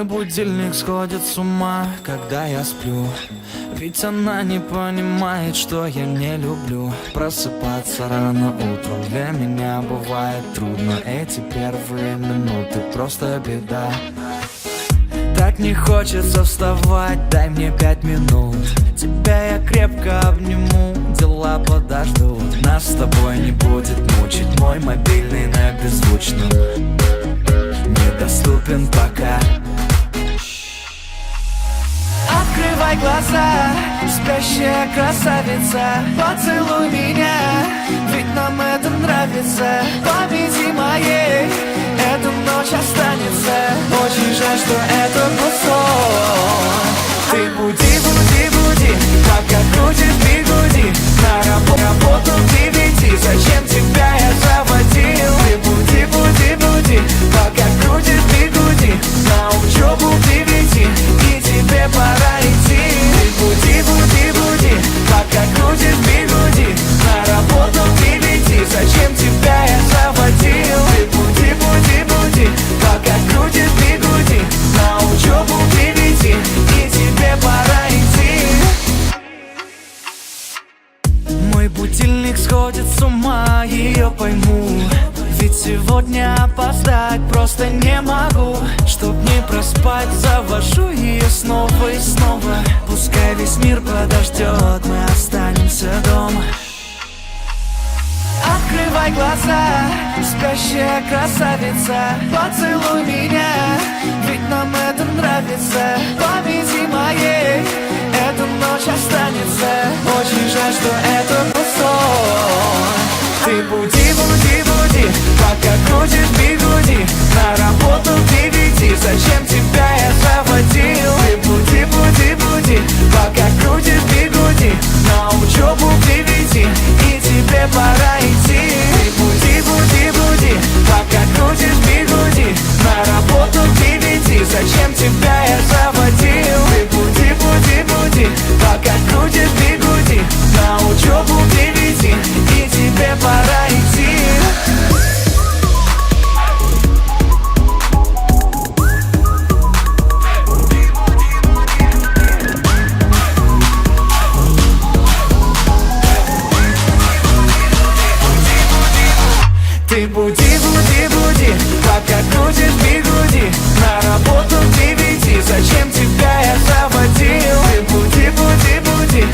Мой будильник сходит с ума, когда я сплю. Ведь она не понимает, что я не люблю просыпаться рано утром. Для меня бывает трудно. Эти первые минуты просто беда. Так не хочется вставать, дай мне 5 минут. Тебя я крепко обниму, дела подождут. Нас с тобой не будет мучить мой мобильный на беззвучном. Недоступен пока. Открывай глаза, спящая красавица, поцелуй меня, ведь нам это нравится. Победи моей, эта ночь останется. Очень жаль, что это был сон. Ты буди, буди, буди, пока крутит бигуди. На работу к 9, зачем тебя я заводил? Ты буди, буди, буди, пока крутит бигуди. На учебу к 9, и тебе пора идти. Ты буди, буди, буди, пока крутит бигуди. На работу к 9, зачем тебя я заводил? Ты буди, буди, буди, пока крутит бигуди. На учебу к 9, и тебе пора идти. Мой будильник сходит с ума, ее пойму. Ведь сегодня опоздать просто не могу. Чтоб не проспать, завожу ее снова и снова. Пускай весь мир подождет, мы останемся дома. Открывай глаза, спящая красавица, поцелуй меня, ведь нам это нравится. Победи моей, эта ночь останется. Очень жаль, что это был сон. Ты буди, буди, буди, пока крутит бигуди. На работу к 9, зачем тебя я заводил? Ты буди, буди, буди, пока крутит бигуди. На учебу к 9, и тебе пора идти. Ты буди, буди, буди, пока крутит бигуди. На работу к 9, зачем тебя я заводил? Ты буди, буди, буди, пока крутит бигуди. На учебу к 9, и тебе пора идти. Ты буди, буди, буди, пока крутишь бигуди. На работу к 9, зачем тебя я заводил? Ты буди, буди, буди,